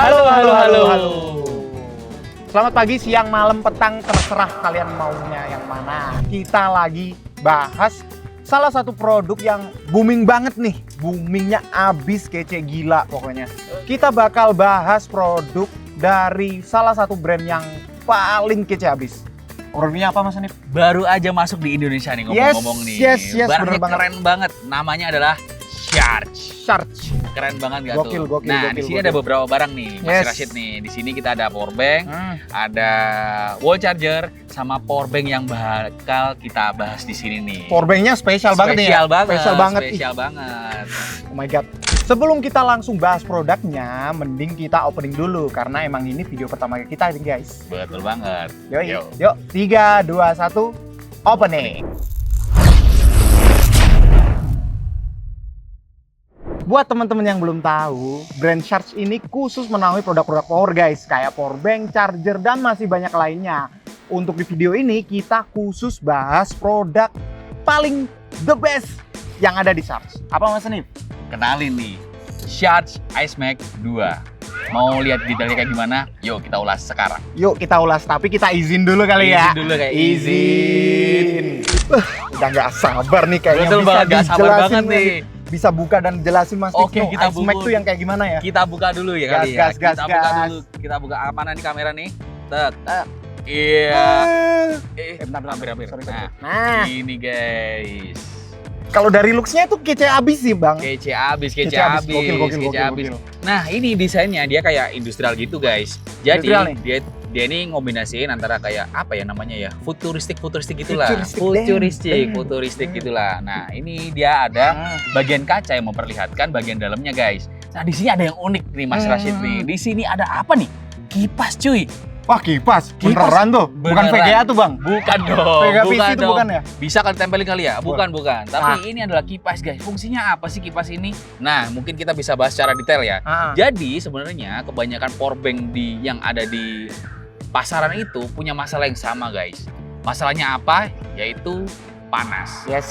Halo. Selamat pagi, siang, malam, petang, terserah kalian maunya yang mana. Kita lagi bahas salah satu produk yang booming banget nih. Boomingnya abis kece gila pokoknya. Kita bakal bahas produk dari salah satu brand yang paling kece abis. Produknya apa Mas Hanif? Baru aja masuk di Indonesia nih ngomong-ngomong nih. Yes, Barangnya bener keren banget. Namanya adalah Charge. Charge. Keren banget gak Gokil, tuh? gokil, Nah, gokil, di sini gokil. ada beberapa barang nih, Mas Yes. Rashid nih. Di sini kita ada power bank, ada wall charger, sama power bank yang bakal kita bahas di sini nih. Powerbanknya spesial banget nih ya? Spesial banget. Spesial banget. Oh my god. Sebelum kita langsung bahas produknya, mending kita opening dulu karena emang ini video pertama kita nih guys. Betul banget. Yuk, 3, 2, 1, opening. Buat teman-teman yang belum tahu, brand Charge ini khusus menaungi produk-produk power guys, kayak power bank, charger, dan masih banyak lainnya. Untuk di video ini kita khusus bahas produk paling the best yang ada di Charge. Apa Mas Hanif? Kenalin nih, Charge Ice Max 2. Mau lihat detailnya kayak gimana? Yuk kita ulas sekarang. Yuk kita ulas, tapi kita izin dulu kali ya. Izin dulu kayak Izin. Udah nggak sabar nih kayaknya. Betul bisa banget, gak sabar dijelasin banget nih. Bisa buka dan jelasin Mas Oke, Tikno, kita Ice Max buka. tuh yang kayak gimana ya? Kita buka dulu ya kali Gas, ya. gas, Kita gas, buka gas. dulu. Kita buka mana nih kamera nih? Tek, tek. Iya. Bentar, Hampir. sorry. Nah, Nah, ini guys. kalau dari looks-nya itu kece abis sih Bang. Kece abis. Gokil. Nah, ini desainnya dia kayak industrial gitu guys. Jadi Industrial nih? dia ini ngombinasiin antara kayak apa ya namanya ya? Futuristik gitulah. Futuristik, Futuristik gitulah. Nah, ini dia ada bagian kaca yang memperlihatkan bagian dalamnya guys. Nah, di sini ada yang unik nih Mas Rashid nih. Di sini ada apa nih? Kipas cuy. Wah, kipas. Beneran tuh. Bukan Beneran. VGA tuh Bang. Bukan dong. VGA PC itu dong. bukan ya? Bisa kalian tempelin kali ya? Bukan. Tapi Ah. ini adalah kipas guys. Fungsinya apa sih kipas ini? Nah, mungkin kita bisa bahas secara detail ya. Ah. Jadi sebenarnya kebanyakan powerbank yang ada di pasaran itu punya masalah yang sama guys. Masalahnya apa? Yaitu panas. Yes.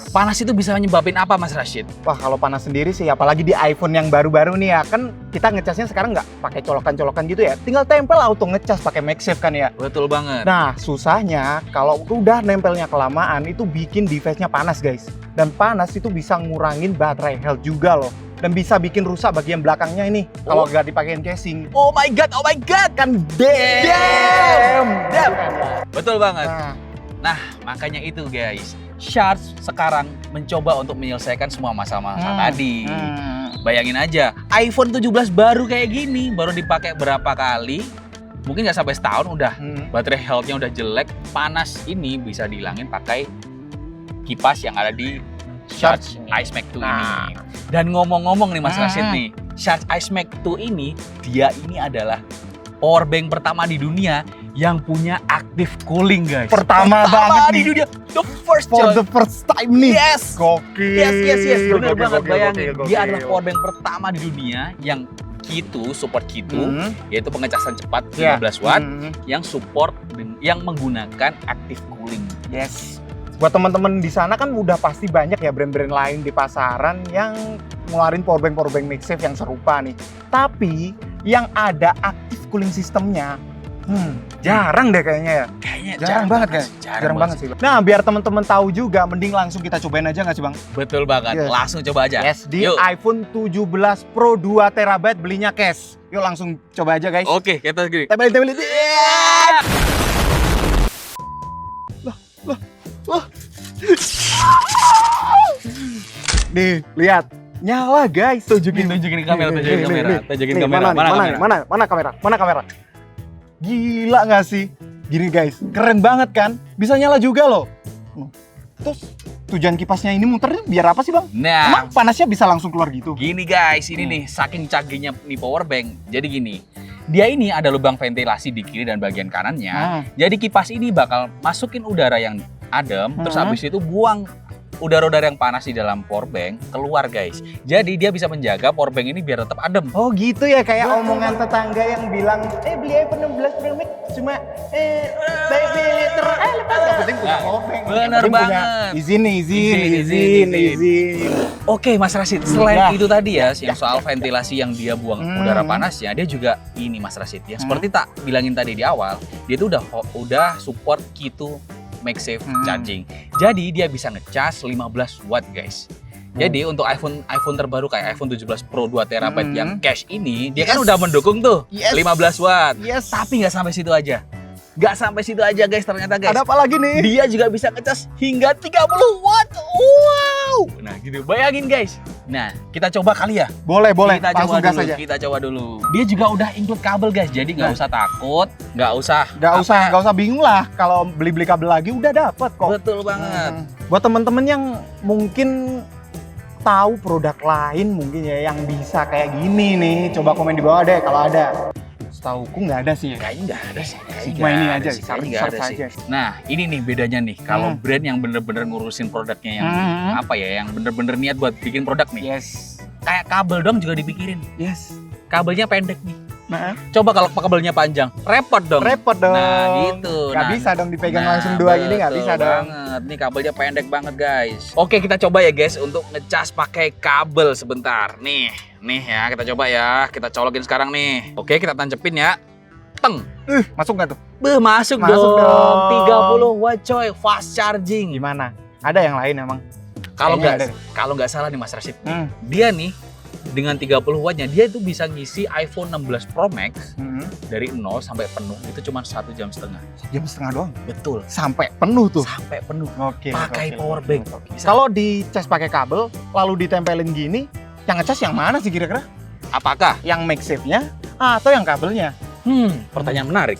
Panas itu bisa menyebabin apa Mas Rashid? Wah, kalau panas sendiri sih, apalagi di iPhone yang baru-baru nih ya, kan kita ngecasnya sekarang nggak pakai colokan-colokan gitu ya, tinggal tempel auto ngecas pakai MagSafe kan ya. Betul banget. Nah, susahnya kalau udah nempelnya kelamaan itu bikin device-nya panas guys. Dan panas itu bisa ngurangin baterai health juga loh. Dan bisa bikin rusak bagian belakangnya ini kalau nggak dipakein casing. Oh my god, Kan damn. Betul banget. Nah, Makanya itu guys, Charge sekarang mencoba untuk menyelesaikan semua masalah-masalah tadi. Bayangin aja, iPhone 17 baru kayak gini, baru dipakai berapa kali, mungkin nggak sampai setahun udah baterai health-nya udah jelek. Panas ini bisa dihilangin pakai kipas yang ada di Charge Ice Max 2 ini. Dan ngomong-ngomong nih Mas Rashid nih, Charge Ice Max 2 ini, dia ini adalah powerbank pertama di dunia yang punya active cooling guys. Pertama banget di nih. dunia, the first For coy. the first time nih. Yes. Gokil. Yes. Bener banget, bayangin. Gokil. Dia adalah powerbank pertama di dunia yang support Qi2, yaitu pengecasan cepat 15 watt, yang support yang menggunakan active cooling. Yes. Buat teman-teman di sana kan udah pasti banyak ya brand-brand lain di pasaran yang ngeluarin powerbank MagSafe yang serupa nih. Tapi yang ada active cooling sistemnya, jarang deh kayaknya ya. Kayaknya Jarang banget kan? Jarang banget sih. Nah, biar teman-teman tahu juga, mending langsung kita cobain aja nggak sih Bang? Betul banget. Yes. Langsung coba aja. Yes, di Yuk. iPhone 17 Pro 2 TB belinya cash. Yuk langsung coba aja guys. Oke, kita gini. Tempelin. Loh. Nih, lihat. Nyala guys. Tunjukin kamera, tunjukin kamera. Mana kamera? Gila nggak sih? Gini guys, keren banget kan? Bisa nyala juga loh. Terus tujuan kipasnya ini muter biar apa sih Bang? Nah, Emang panasnya bisa langsung keluar gitu? gini guys, ini nih saking canggihnya nih powerbank. Jadi gini, dia ini ada lubang ventilasi di kiri dan bagian kanannya. Jadi kipas ini bakal masukin udara yang adem, terus habis itu buang udara-udara yang panas di dalam powerbank keluar guys. Jadi dia bisa menjaga powerbank ini biar tetap adem. Oh gitu ya, kayak omongan tetangga yang bilang, beli iPhone 16 Pro Max cuma baik liter, lepas yang penting punya powerbank. Bener Yang penting punya banget. izin. Oke Mas Rashid, selain Ya. itu tadi ya, yang soal ventilasi yang dia buang udara panasnya, dia juga ini Mas Rashid ya. Seperti tak bilangin tadi di awal, dia tuh udah support Qi2 MagSafe charging. Jadi dia bisa ngecas 15 watt guys. Jadi untuk iPhone terbaru kayak iPhone 17 Pro 2 TB yang cache ini, dia kan udah mendukung tuh 15 watt. Yes. Tapi nggak sampai situ aja. Nggak sampai situ aja guys, ternyata guys. Ada apa lagi nih? Dia juga bisa ngecas hingga 30 watt. Wow. Nah gitu, bayangin guys. Nah, kita coba kali ya. Boleh. Kita Langsung coba gas dulu, aja. kita coba dulu. Dia juga udah include kabel guys, jadi nggak usah takut, nggak Gak usah bingung lah. Kalau beli kabel lagi udah dapet kok. Betul banget. Buat temen-temen yang mungkin tahu produk lain mungkin ya yang bisa kayak gini nih, coba komen di bawah deh kalau ada. Setauku nggak ada sih ya. Kayaknya nggak ada sih. Cuma ini aja, Kayaknya nggak ada search sih. aja. Nah, ini nih bedanya nih. Kalau brand yang bener-bener ngurusin produknya yang apa ya, yang bener-bener niat buat bikin produk nih. Yes. Kayak kabel dong juga dipikirin. Yes. Kabelnya pendek nih. Nah, Coba kalau kabelnya panjang, repot dong. repot dong. Nah, gitu. Nggak Nah, bisa dong dipegang Nah, langsung dua gini, nggak betul bisa dong. banget. Nih kabelnya pendek banget guys. Oke, kita coba ya guys untuk ngecas pakai kabel sebentar. Nih ya kita coba ya. Kita colokin sekarang nih. Oke, kita tancepin ya. Teng. Masuk nggak tuh? Masuk Masuk dong. 30 watt coy, fast charging. Gimana? Ada yang lain emang? Kalau Kayaknya kalau nggak salah nih Mas Rashid, Hmm. dia nih dengan 30 wattnya dia itu bisa ngisi iPhone 16 Pro Max dari 0 sampai penuh itu cuma 1,5 jam. Jam setengah doang. Betul. Sampai penuh tuh. Sampai penuh. Oke. Pakai power bank. Kalau dicas pakai kabel, lalu ditempelin gini, yang ngecas yang mana sih kira-kira? Apakah? Yang MagSafe-nya atau yang kabelnya? Pertanyaan menarik.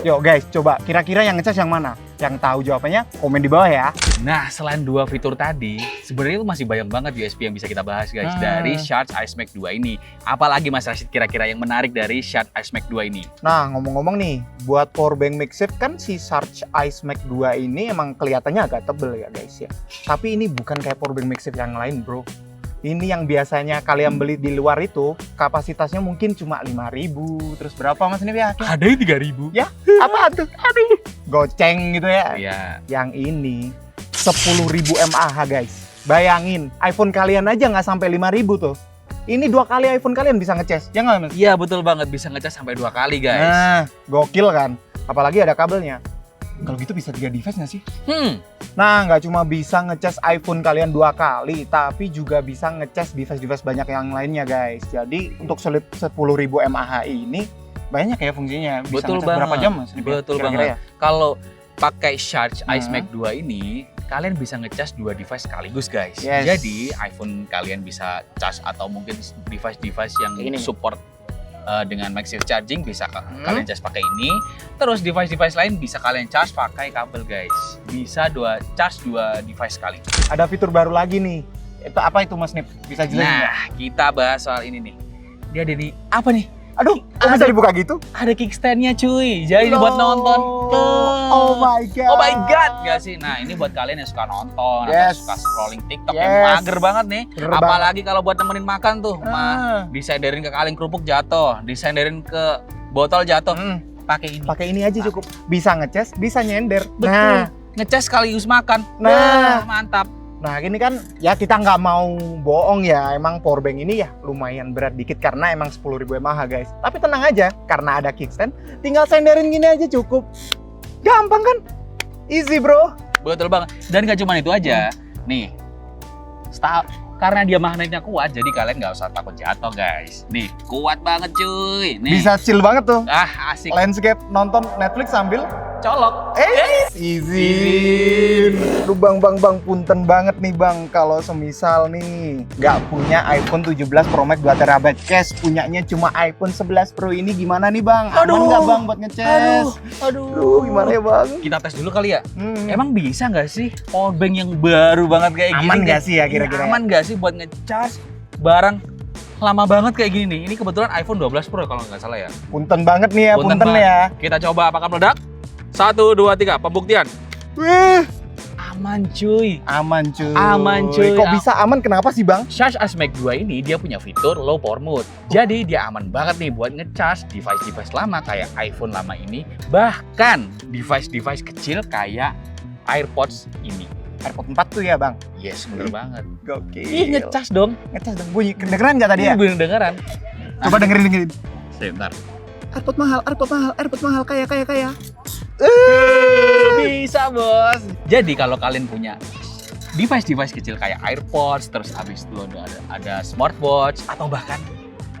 Yuk guys, coba kira-kira yang ngecas yang mana? Yang tahu jawabannya komen di bawah ya. Nah, selain dua fitur tadi, sebenarnya itu masih banyak banget USP yang bisa kita bahas guys dari Shark iSmack 2 ini. Apalagi Mas Rashid kira-kira yang menarik dari Shark iSmack 2 ini? Nah, ngomong-ngomong nih, buat powerbank MagSafe kan si Shark iSmack 2 ini emang kelihatannya agak tebel ya guys ya. Tapi ini bukan kayak powerbank MagSafe yang lain bro. Ini yang biasanya kalian beli di luar itu kapasitasnya mungkin cuma 5.000. Terus berapa mas ini ya? Ada yang 3.000. Ya, apa tuh? Aduh, goceng gitu ya. Iya. Yang ini 10.000 mAh guys. Bayangin, iPhone kalian aja nggak sampai 5.000 tuh. Ini 2 kali iPhone kalian bisa ngecas, ya nggak mas? Iya betul banget, bisa ngecas sampai 2 kali guys. Nah, gokil kan? Apalagi ada kabelnya. Kalau gitu bisa 3 device nggak sih? Nah, nggak cuma bisa ngecas iPhone kalian 2 kali, tapi juga bisa ngecas device-device banyak yang lainnya guys. Jadi untuk 10.000 mAh ini banyak ya fungsinya. Bisa Betul ngecas banget. berapa jam mas? Betul Kira-kira banget. ya? Kalau pakai Shark iSmack 2 ini, kalian bisa ngecas 2 device sekaligus guys. Yes. Jadi iPhone kalian bisa cas atau mungkin device-device yang Kayak ini. support dengan MagSafe charging bisa kalian cas pakai ini. Terus device-device lain bisa kalian charge pakai kabel guys. Bisa charge 2 device sekali. Ada fitur baru lagi nih. Itu apa itu mas Nip? Bisa jelasin nggak? Nah, kita bahas soal ini nih. Dia ada di apa nih? Aduh, kok bisa dibuka gitu? Ada kickstand-nya cuy. Jadi buat nonton. Oh my god. Oh my god, gak sih? Nah, ini buat kalian yang suka nonton Yes. atau suka scrolling TikTok Yes. yang mager banget nih. Mager Apalagi kalau buat nemenin makan tuh, Ah. disenderin ke kaleng kerupuk jatuh, disenderin ke botol jatuh. Pakai ini. Pakai ini aja cukup. Bisa ngecas, bisa nyender. Betul. Nah, Ngecas sekaligus makan. Nah. Mantap. Nah ini kan ya kita nggak mau bohong ya, emang powerbank ini ya lumayan berat dikit karena emang 10.000 mAh guys. Tapi tenang aja, karena ada kickstand, tinggal senderin gini aja cukup. Gampang kan? Easy bro. Betul banget. Dan gak cuma itu aja. Nih, karena dia magnetnya kuat, jadi kalian nggak usah takut jatuh guys. Nih, kuat banget cuy. Nih. Bisa chill banget tuh. Asik. Landscape nonton Netflix sambil Colok. easy. Lu bang, punten banget nih bang. Kalau semisal nih nggak punya iPhone 17 Pro Max 2 TB cash, punyanya cuma iPhone 11 Pro ini gimana nih bang? Aman nggak bang buat ngecas? Aduh, gimana ya bang? Kita tes dulu kali ya. Emang bisa nggak sih powerbank yang baru banget kayak gini? Aman nggak sih ya kira-kira? Aman nggak sih buat ngecas barang lama banget kayak gini nih? Ini kebetulan iPhone 12 Pro kalau nggak salah ya. Punten banget nih ya, punten banget. ya. Kita coba apakah meledak? 1, 2, 3, pembuktian. Wih, Aman cuy. Aman cuy. Aman, cuy. Kok bisa aman? Kenapa sih bang? Charge Ice Max 2 ini dia punya fitur low power mode. Jadi dia aman banget nih buat ngecas device-device lama kayak iPhone lama ini, bahkan device-device kecil kayak AirPods ini. AirPods 4 tuh ya bang? Yes, bener banget. Gokil. Ih, ngecas dong. Ngecas dong. Bunyi kedengeran nggak tadi ya? Beneran. Coba dengerin. Sebentar. AirPods mahal, kaya. Bisa bos. Jadi kalau kalian punya device kecil kayak AirPods, terus abis itu ada smartwatch atau bahkan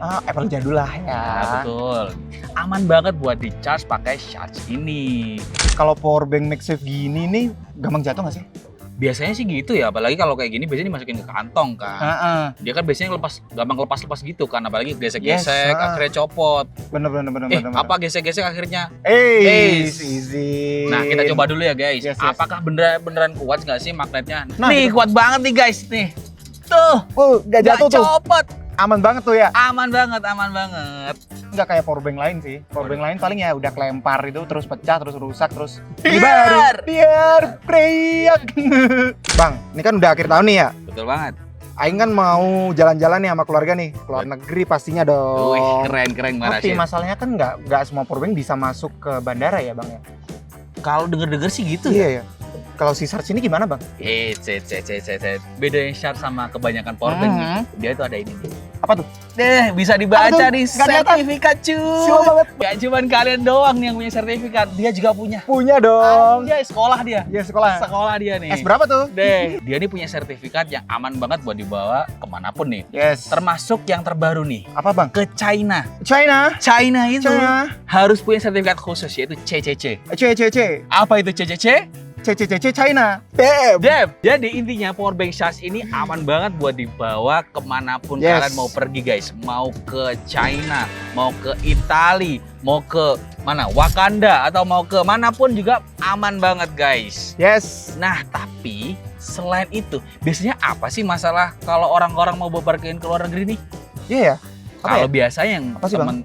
Apple jadul lah ya. ya betul, aman banget buat di charge pakai charge ini. Kalau power bank MagSafe gini nih gampang jatuh nggak sih? Biasanya sih gitu ya, apalagi kalau kayak gini biasanya dimasukin ke kantong kan. Dia kan biasanya gampang lepas gitu kan, apalagi gesek-gesek, akhirnya copot. Bener. Apa gesek-gesek akhirnya? Easy. Nah, kita coba dulu ya guys. Yes. Apakah beneran kuat nggak sih magnetnya? Nah, nih, kita- kuat banget nih guys, nih. Tuh, Nggak jatuh nggak tuh. copot. Aman banget tuh ya. Aman banget. Nggak kayak powerbank lain sih. Powerbank lain paling ya udah kelempar itu terus pecah, terus rusak, terus Biar. biar preyak. Bang, ini kan udah akhir tahun nih ya. Betul banget. Aing kan mau jalan-jalan nih sama keluarga nih, keluar negeri pastinya dong. Wih, keren banget Tapi sih. masalahnya kan nggak semua powerbank bisa masuk ke bandara ya bang ya. Kalau denger sih gitu ya. Iya ya. Kalau si Sarge ini gimana bang? Cet. Bedanya Shark sama kebanyakan powerbank nih, dia tuh ada ini nih. Apa tuh? Bisa dibaca Apa tuh? nih Nggak kelihatan. sertifikat cuy. Silau banget. Gak cuman kalian doang nih yang punya sertifikat, dia juga punya. Punya dong. Anjay, sekolah dia. Ya sekolah. Sekolah dia nih. S berapa tuh? Dia nih punya sertifikat yang aman banget buat dibawa kemanapun nih. Yes. Termasuk yang terbaru nih, Apa bang? ke China. China. China itu China. harus punya sertifikat khusus yaitu CCC. C. Apa itu CCC? C China. Damn. Jadi intinya powerbank charge ini aman banget buat dibawa kemanapun Yes. kalian mau pergi guys. Mau ke China, mau ke Italia, mau ke mana Wakanda atau mau ke manapun juga aman banget guys. Yes. Nah tapi selain itu biasanya apa sih masalah kalau orang-orang mau bepergian ke luar negeri nih? Iya ya. Apa Kalau ya? biasa yang Apa sih, Bang?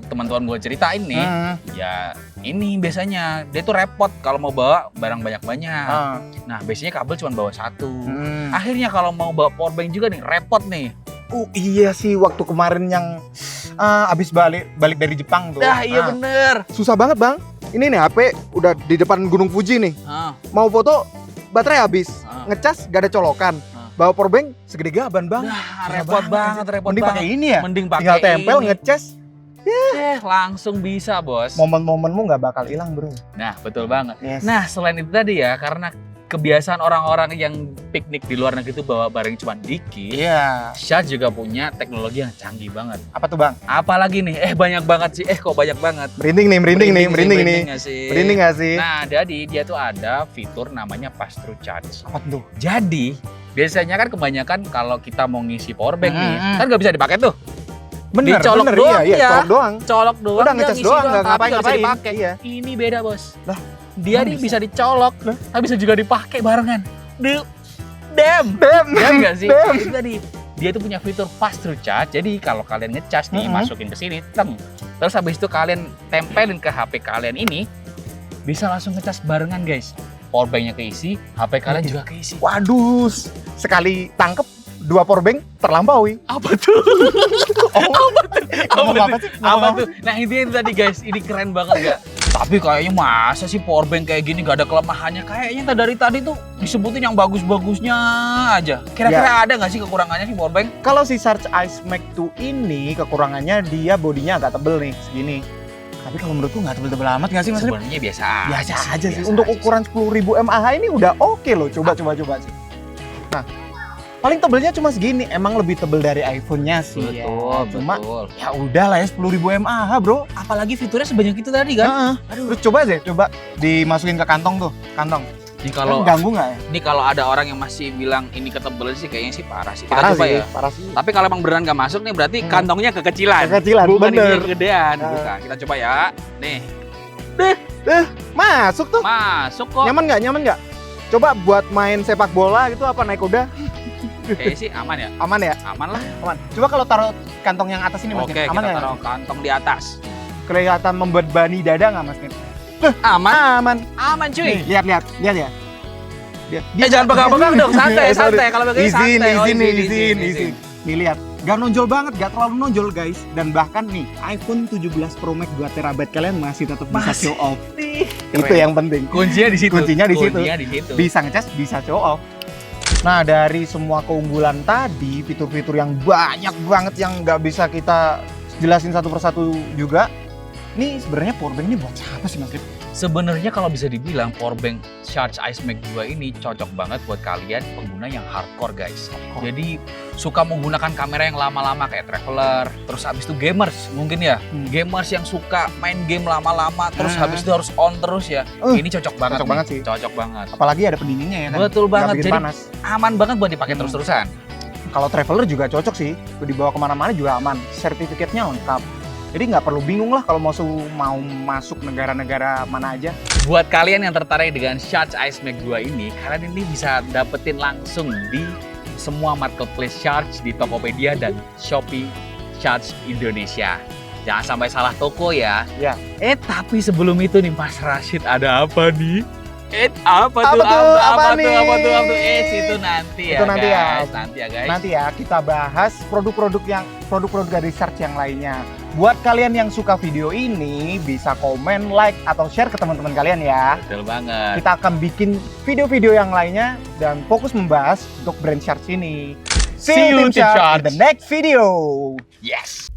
teman-teman gue ceritain nih, Hmm. ya ini biasanya dia tuh repot kalau mau bawa barang banyak-banyak. Ah. Nah biasanya kabel cuma bawa satu. Hmm. Akhirnya kalau mau bawa powerbank juga nih repot nih. Iya sih waktu kemarin yang abis balik dari Jepang tuh. Dah iya bener. Susah banget bang. Ini nih HP udah di depan Gunung Fuji nih. Ah, Mau foto baterai habis. ah. Ngecas gak ada colokan. Bawa powerbank segede gaban bang. Dah, Susah repot banget, repot Mending banget. pakai ini ya. Mending pakai Tinggal tempel ini. ngecas. Langsung bisa bos. Momen-momenmu nggak bakal hilang bro. Nah betul banget. Yes. Nah selain itu tadi ya, karena kebiasaan orang-orang yang piknik di luar negeri itu bawa barang cuma dikit, Iya. Shark juga punya teknologi yang canggih banget. Apa tuh bang? Apalagi nih, banyak banget sih. Kok banyak banget. Merinding nih. Merinding nggak sih? Merinding nggak sih? Nah, jadi dia tuh ada fitur namanya pass through charge. Apa tuh? Jadi, biasanya kan kebanyakan kalau kita mau ngisi powerbank nih, Hmm. kan nggak bisa dipakai tuh. Bener, Dicolok bener, doang iya, ya. colok doang. Colok doang, Udah dia ngecas ngisi doang, nggak tapi nggak bisa ngapain-ngapain. dipakai. Iya. Ini beda bos. Lah, dia emang nih bisa dicolok, Lah. tapi bisa juga dipakai barengan. Damn nggak sih? Damn. Itu tadi. Dia tuh punya fitur fast through charge. Jadi kalau kalian ngecas nih, masukin ke sini, terus habis itu kalian tempelin ke HP kalian ini, bisa langsung ngecas barengan guys. Powerbanknya keisi, HP kalian juga keisi. Waduh, sekali tangkep 2 powerbank terlampaui. Apa tuh? Ngomong apa sih? Apa tuh? Nah intinya itu tadi guys, ini keren banget gak? Tapi kayaknya masa sih powerbank kayak gini gak ada kelemahannya? Kayaknya dari tadi tuh disebutin yang bagus-bagusnya aja. Kira-kira ada gak sih kekurangannya sih powerbank? Kalau si Surge Ice Max 2 ini kekurangannya dia bodinya agak tebel nih, segini. Tapi kalau menurutku nggak tebel-tebel amat nggak sih maksudnya? Sebenarnya biasa Aja sih. biasa Untuk aja ukuran 10.000 mAh ini udah oke loh. Coba sih. Nah, paling tebelnya cuma segini. Emang lebih tebel dari iPhone-nya sih. sih. ya. Betul, Cuma betul. ya udah lah ya 10.000 mAh bro. Apalagi fiturnya sebanyak itu tadi kan? Heeh. Terus coba dimasukin ke kantong tuh, kantong. Ini kalau Kan ganggu nggak ya? ini kalau ada orang yang masih bilang ini ketebelan sih kayaknya sih parah sih. Kita Parah coba sih, ya. parah sih. Tapi kalau emang beneran nggak masuk nih berarti kantongnya kekecilan. Kekecilan, Bukan ini bener. yang kegedean. Nah. Bukan. Kita coba ya. Nih, Masuk tuh. masuk kok. Nyaman nggak? Coba buat main sepak bola gitu apa naik kuda? Kayaknya sih aman ya. Aman ya? Aman lah. Aman. Coba kalau taruh kantong yang atas ini Mas. Oke, Nit. Aman kita nggak? taruh kantong di atas. Kelihatan membebani dada nggak Mas? Nit? Aman. Aman. Aman cuy. Nih, lihat ya. Dia jangan pegang-pegang dong, santai, santai. Kalau pegang izin, santai. Oh, izin. Nih lihat, gak nonjol banget, gak terlalu nonjol guys. Dan bahkan nih, iPhone 17 Pro Max 2 TB kalian masih tetap bisa show off. Itu yang penting. Kuncinya di situ. Kuncinya di situ. Kuncinya di situ. Bisa ngecas, bisa show off. Nah, dari semua keunggulan tadi, fitur-fitur yang banyak banget yang nggak bisa kita jelasin satu persatu juga. Nih sebenarnya powerbank ini buat siapa sih Mas Rip? Sebenarnya kalau bisa dibilang powerbank Charge Ice Max 2 ini cocok banget buat kalian pengguna yang hardcore guys. Jadi suka menggunakan kamera yang lama-lama kayak traveler, terus habis itu gamers mungkin ya. Gamers yang suka main game lama-lama terus habis itu harus on terus ya. Ini cocok banget. Cocok banget sih. Cocok banget. Apalagi ada pendinginnya ya kan. Betul banget. Jadi panas. aman banget buat dipakai terus-terusan. Kalau traveler juga cocok sih. Dibawa kemana-mana juga aman. Sertifikatnya lengkap. Jadi nggak perlu bingung lah kalau mau masuk negara-negara mana aja. Buat kalian yang tertarik dengan Charge Ice Max 2 ini, kalian ini bisa dapetin langsung di semua marketplace Charge di Tokopedia dan Shopee Charge Indonesia. Jangan sampai salah toko ya. Ya. Tapi sebelum itu nih Mas Rashid, ada apa nih? Apa tuh? Itu nanti ya, guys. Nanti ya kita bahas produk-produk dari Charge yang lainnya. Buat kalian yang suka video ini bisa komen, like atau share ke teman-teman kalian ya. Betul banget. Kita akan bikin video-video yang lainnya dan fokus membahas untuk brand Charge ini. See you Tim Charge in the next video. Yes.